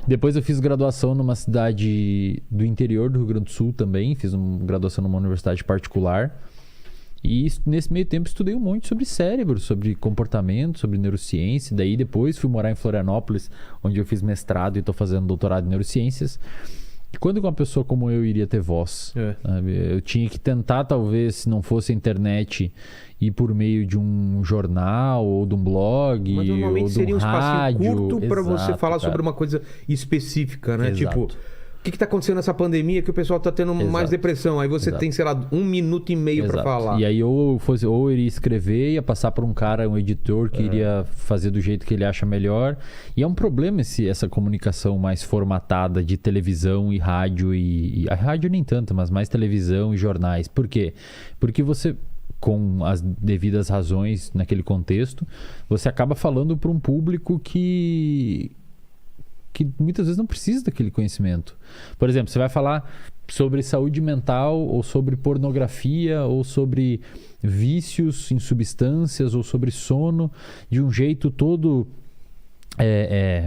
Depois eu fiz graduação numa cidade do interior do Rio Grande do Sul também. Fiz uma graduação numa universidade particular. E nesse meio tempo estudei um monte sobre cérebro, sobre comportamento, sobre neurociência. Daí depois fui morar em Florianópolis, onde eu fiz mestrado e estou fazendo doutorado em neurociências. E quando uma pessoa como eu iria ter voz? Sabe? Eu tinha que tentar, talvez, se não fosse a internet, ir por meio de um jornal ou de um blog. Mas normalmente ou de seria um espacinho curto para você falar cara. sobre uma coisa específica, né? Exato. Tipo, o que está acontecendo nessa pandemia que o pessoal está tendo mais depressão? Aí você tem, sei lá, 1 minuto e meio para falar. E aí ou eu iria escrever, ia passar por um cara, um editor que iria fazer do jeito que ele acha melhor. E é um problema essa comunicação mais formatada de televisão e rádio. E a rádio nem tanto, mas mais televisão e jornais. Por quê? Porque você, com as devidas razões naquele contexto, você acaba falando para um público que muitas vezes não precisa daquele conhecimento. Por exemplo, você vai falar sobre saúde mental, ou sobre pornografia, ou sobre vícios em substâncias, ou sobre sono, de um jeito todo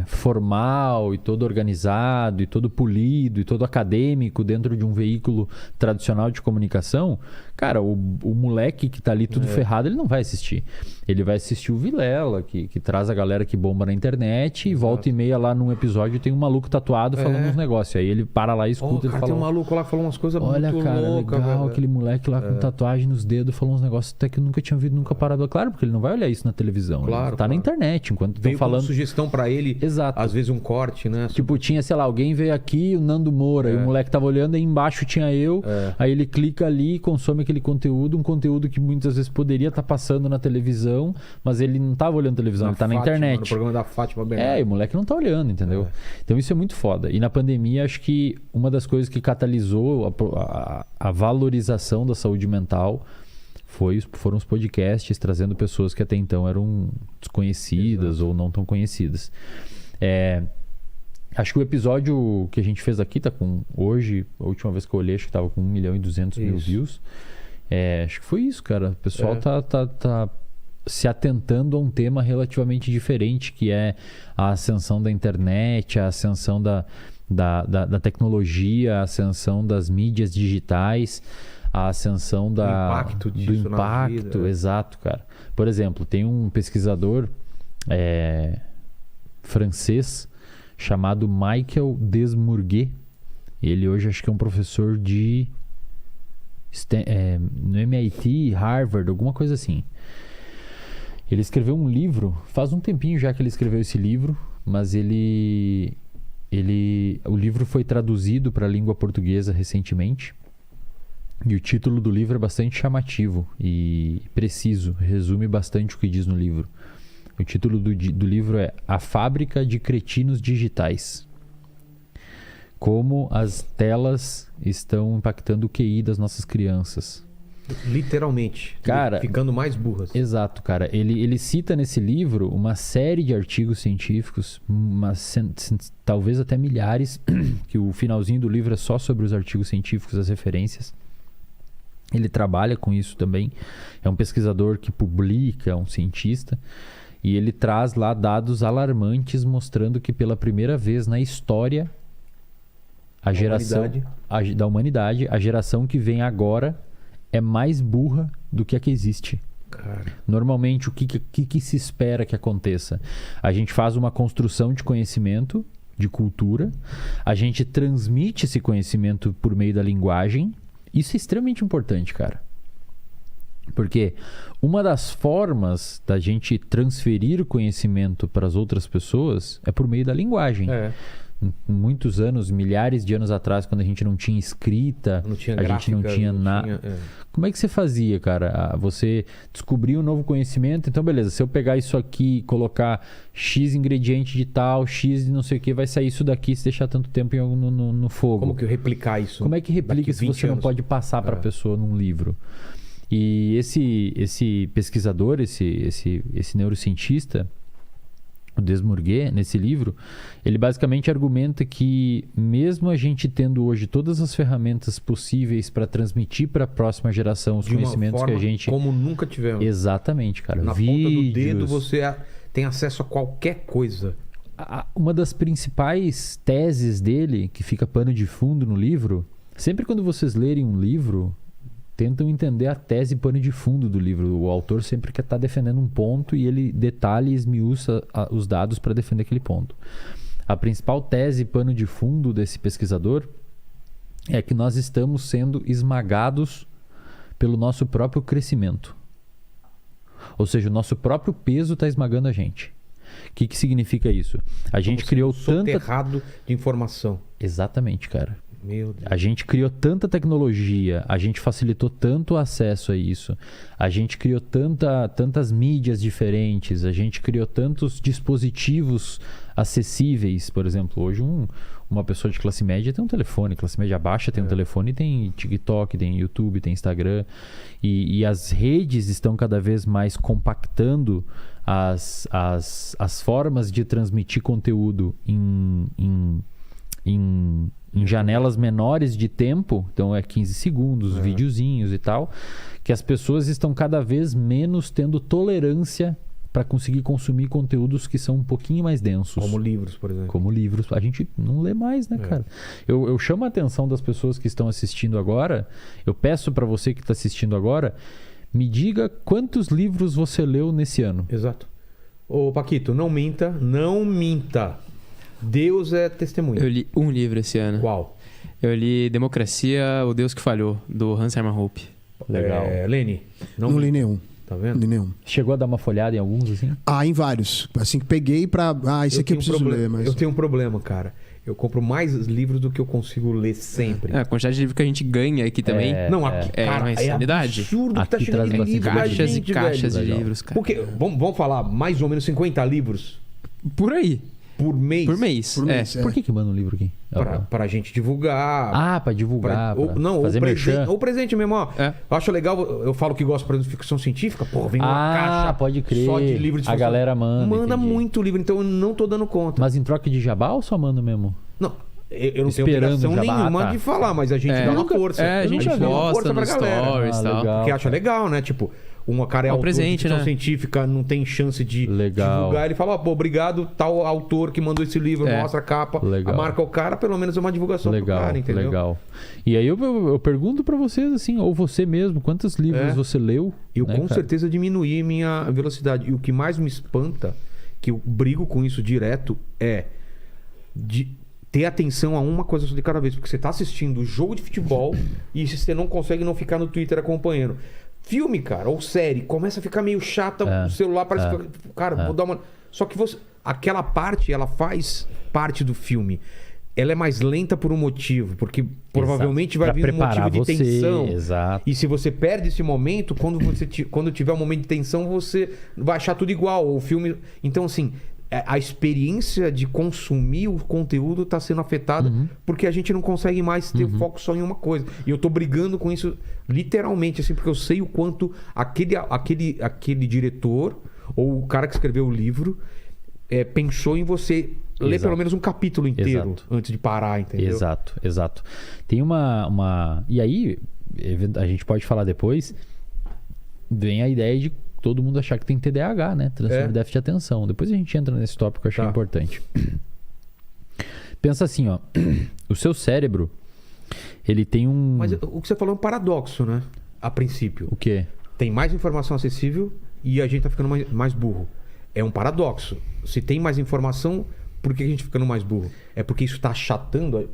formal, e todo organizado, e todo polido, e todo acadêmico, dentro de um veículo tradicional de comunicação. Cara, o moleque que tá ali tudo ferrado, ele não vai assistir. Ele vai assistir o Vilela, que traz a galera que bomba na internet, e volta e meia lá num episódio tem um maluco tatuado falando uns negócios. Aí ele para lá e escuta. Ele fala, tem um maluco lá que falou umas coisas muito loucas. Olha, cara, legal, aquele moleque lá com tatuagem nos dedos falou uns negócios até que eu nunca tinha ouvido, nunca parado. Claro, porque ele não vai olhar isso na televisão. Claro, ele tá na internet, enquanto estão falando. Sugestão pra ele, exato. Às vezes um corte, né? Tipo, tinha, sei lá, alguém veio aqui, o Nando Moura, e o moleque tava olhando, aí embaixo tinha eu, aí ele clica ali e consome aquele conteúdo, um conteúdo que muitas vezes poderia estar passando na televisão, mas ele não tava olhando televisão, ele tá na internet. No programa da Fátima Bernardes. E o moleque não tá olhando, entendeu? Então isso é muito foda. E na pandemia, acho que uma das coisas que catalisou a valorização da saúde mental foram os podcasts trazendo pessoas que até então eram desconhecidas ou não tão conhecidas. Acho que o episódio que a gente fez aqui tá com, hoje, a última vez que eu olhei, acho que tava com 1.200.000 views. Acho que foi isso, cara. O pessoal tá se atentando a um tema relativamente diferente, que é a ascensão da internet, a ascensão da tecnologia, a ascensão das mídias digitais, a ascensão do impacto, exato, cara. Por exemplo, tem um pesquisador francês chamado Michael Desmourguet. Ele hoje acho que é um professor no MIT, Harvard, alguma coisa assim. Ele escreveu um livro, faz um tempinho já que ele escreveu esse livro, mas o livro foi traduzido para a língua portuguesa recentemente. E o título do livro é bastante chamativo e preciso, resume bastante o que diz no livro. O título do livro é A Fábrica de Cretinos Digitais. Como as telas estão impactando o QI das nossas crianças. Literalmente. Cara, ficando mais burras. Exato, cara. Ele cita nesse livro uma série de artigos científicos, talvez até milhares, que o finalzinho do livro é só sobre os artigos científicos, as referências. Ele trabalha com isso também. É um pesquisador que publica, é um cientista. E ele traz lá dados alarmantes mostrando que pela primeira vez na história da humanidade, a geração que vem agora é mais burra do que a que existe. Cara. Normalmente, o que se espera que aconteça? A gente faz uma construção de conhecimento, de cultura, a gente transmite esse conhecimento por meio da linguagem. Isso é extremamente importante, cara. Porque uma das formas da gente transferir o conhecimento para as outras pessoas é por meio da linguagem. Muitos anos, milhares de anos atrás, quando a gente não tinha escrita, a gente não tinha nada. Como é que você fazia, cara? Você descobriu um novo conhecimento, então beleza, se eu pegar isso aqui e colocar X ingrediente de tal, X de não sei o que, vai sair isso daqui se deixar tanto tempo no fogo. Como que replicar isso? Como é que replica se você não pode passar para a pessoa num livro? E esse pesquisador, esse neurocientista, o Desmourguet, nesse livro, ele basicamente argumenta que mesmo a gente tendo hoje todas as ferramentas possíveis para transmitir para a próxima geração os conhecimentos que a gente... como nunca tivemos. Exatamente, cara. Na ponta do dedo você tem acesso a qualquer coisa. uma das principais teses dele, que fica pano de fundo no livro, sempre quando vocês lerem um livro, tentam entender a tese pano de fundo do livro. O autor sempre quer estar defendendo um ponto e ele detalha e esmiuça os dados para defender aquele ponto. A principal tese pano de fundo desse pesquisador é que nós estamos sendo esmagados pelo nosso próprio crescimento. Ou seja, o nosso próprio peso está esmagando a gente. O que significa isso? A gente criou soterrado de informação. Exatamente, cara. Meu Deus. A gente criou tanta tecnologia, a gente facilitou tanto o acesso a isso, a gente criou tantas mídias diferentes, a gente criou tantos dispositivos acessíveis. Por exemplo, hoje uma pessoa de classe média tem um telefone, classe média baixa tem um telefone, tem TikTok, tem YouTube, tem Instagram, e as redes estão cada vez mais compactando as formas de transmitir conteúdo em janelas menores de tempo. Então é 15 segundos, videozinhos e tal, que as pessoas estão cada vez menos tendo tolerância para conseguir consumir conteúdos que são um pouquinho mais densos. Como livros, por exemplo. Como livros. A gente não lê mais, né, cara? Eu chamo a atenção das pessoas que estão assistindo agora. Eu peço para você que está assistindo agora, me diga quantos livros você leu nesse ano. Exato. Ô, Paquito, não minta. Não minta. Deus é testemunha. Eu li um livro esse ano. Qual? Eu li Democracia, O Deus que Falhou, do Hans Hermann Hoppe. Legal. Lene? Não li nenhum. Tá vendo? Não li nenhum. Chegou a dar uma folhada em alguns, assim? Em vários. Assim, que peguei pra... esse aqui eu preciso ler. Mas... Eu tenho um problema, cara. Eu compro mais livros do que eu consigo ler sempre. A quantidade de livro que a gente ganha aqui também. Não, aqui, cara, uma insanidade. Absurdo que tá Aqui chegando traz de livro da Caixas gente, e caixas velho. de livros, cara. Porque, vamos falar, mais ou menos 50 livros Por aí. por mês. Por mês. Por mês, Por que manda um livro aqui? Pra gente divulgar. Pra divulgar. Fazer merchan. Ou presente mesmo, ó. É. Eu acho legal, eu falo que gosto, por exemplo, de ficção científica. Pô, vem uma caixa pode crer. só de livro de A ficção. galera manda. Manda entendi. muito livro, então eu não tô dando conta. Mas em troca de jabá ou só manda mesmo? Não, eu não tenho Esperando obrigação jabá, nenhuma tá. de falar, mas a gente dá uma força. A gente dá uma posta nos stories e tal. legal. Porque acha legal, né? Tipo, um cara é autor presente, de ficção né? científica, não tem chance de divulgar. Ele fala, obrigado, tal autor que mandou esse livro, mostra a capa, Legal. marca o cara, pelo menos é uma divulgação pro cara, entendeu? Legal. E aí eu pergunto pra vocês, assim, ou você mesmo, quantos livros você leu? Eu né, com cara? certeza diminuí minha velocidade. E o que mais me espanta, que eu brigo com isso direto, é de ter atenção a uma coisa só de cada vez. Porque você tá assistindo o jogo de futebol e você não consegue não ficar no Twitter acompanhando. Filme, cara, ou série, começa a ficar meio chata, o celular parece que... Cara, vou dar uma... Só que aquela parte, ela faz parte do filme. Ela é mais lenta por um motivo, porque provavelmente vai vir um motivo de tensão. Exato. E se você perde esse momento, quando tiver um momento de tensão, você vai achar tudo igual. O filme... Então, assim... A experiência de consumir o conteúdo está sendo afetada porque a gente não consegue mais ter foco só em uma coisa. E eu tô brigando com isso literalmente, assim, porque eu sei o quanto aquele diretor ou o cara que escreveu o livro pensou em você ler pelo menos um capítulo inteiro antes de parar, entendeu? Exato. Tem uma... E aí, a gente pode falar depois, vem a ideia de todo mundo achar que tem TDAH, né? Transtorno de déficit de atenção. Depois a gente entra nesse tópico que eu achei importante. Pensa assim, ó. O seu cérebro, ele tem um... Mas o que você falou é um paradoxo, né? A princípio. O quê? Tem mais informação acessível e a gente tá ficando mais burro. É um paradoxo. Se tem mais informação, por que a gente tá ficando mais burro? É porque isso tá achatando?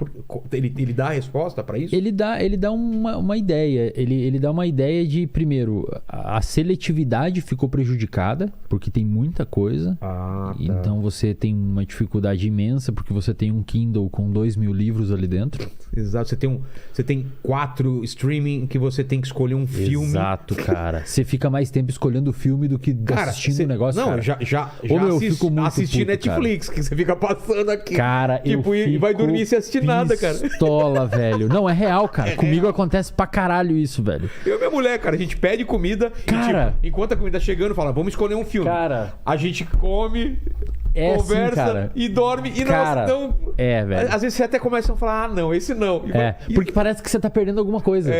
Ele dá a resposta para isso? Ele dá uma ideia. Ele dá uma ideia de, primeiro, a seletividade ficou prejudicada, porque tem muita coisa. Tá. Então você tem uma dificuldade imensa, porque você tem um Kindle com 2.000 livros ali dentro. Exato. Você tem 4 streaming que você tem que escolher um filme. Exato, cara. Você fica mais tempo escolhendo o filme do que assistindo o negócio, não, cara. já eu fico muito assisti puto, Netflix, cara. que você fica passando aqui. Cara, tipo, e vai dormir sem assistir nada, cara. Pistola, velho. Não, é real, cara. Comigo acontece pra caralho isso, velho. Eu e minha mulher, cara, a gente pede comida Cara. e, tipo, enquanto a comida tá chegando, fala, vamos escolher um filme. Cara. A gente come, conversa cara. e dorme. E Cara, nós não... velho. Às vezes você até começa a falar, não, esse não. E Porque parece que você tá perdendo alguma coisa.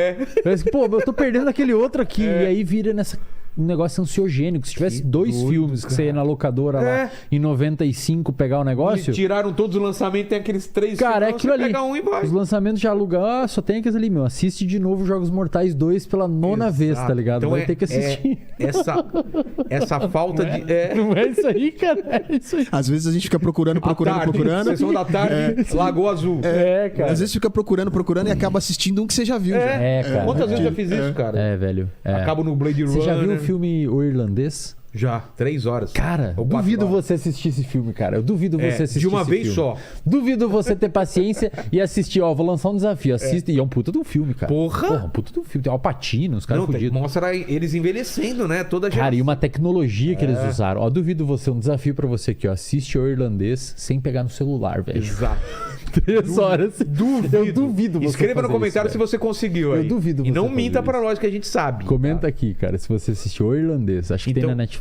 Parece que, eu tô perdendo aquele outro aqui. E aí vira nessa um negócio ansiogênico. Se tivesse Que 2 doido, filmes que você ia na locadora lá em 95 pegar o negócio... Eles tiraram todos os lançamentos, tem aqueles 3 Cara, é filmes, aquilo você ali. pega um e vai. Os lançamentos já alugam. Só tem aqueles ali, meu. Assiste de novo Jogos Mortais 2 pela 9ª vez, tá ligado? Então Vai ter que assistir. Essa falta de... Não é isso aí, cara. É isso aí. Às vezes a gente fica procurando. Sessão da tarde, Lagoa Azul. Cara. Às vezes fica procurando e acaba assistindo um que você já viu. já. cara. Quantas vezes eu já fiz isso, cara? Velho. Acabo no Blade Runner. Você já viu o filme O Irlandês? Já, 3 horas. Cara, Ou 4 duvido horas. você assistir esse filme, cara. Eu duvido você assistir de uma esse vez filme. só. Duvido você ter paciência e assistir. Ó, vou lançar um desafio. Assista. E é um puta de um filme, cara. Porra! Um puta de um filme. Tem Alpatino, os caras Não, fudidos. mostra eles envelhecendo, né? Toda a Cara, e uma tecnologia que eles É. usaram. Ó, duvido você, um desafio pra você aqui, ó. Assiste O Irlandês sem pegar no celular, velho. Exato. 3 horas. Duvido. Eu duvido você Escreva no fazer comentário isso, se você conseguiu Eu aí. duvido E você não fazer minta isso. pra nós que a gente sabe. Comenta tá? aqui, cara, se você assistiu O Irlandês. Acho que tem Então- na Netflix.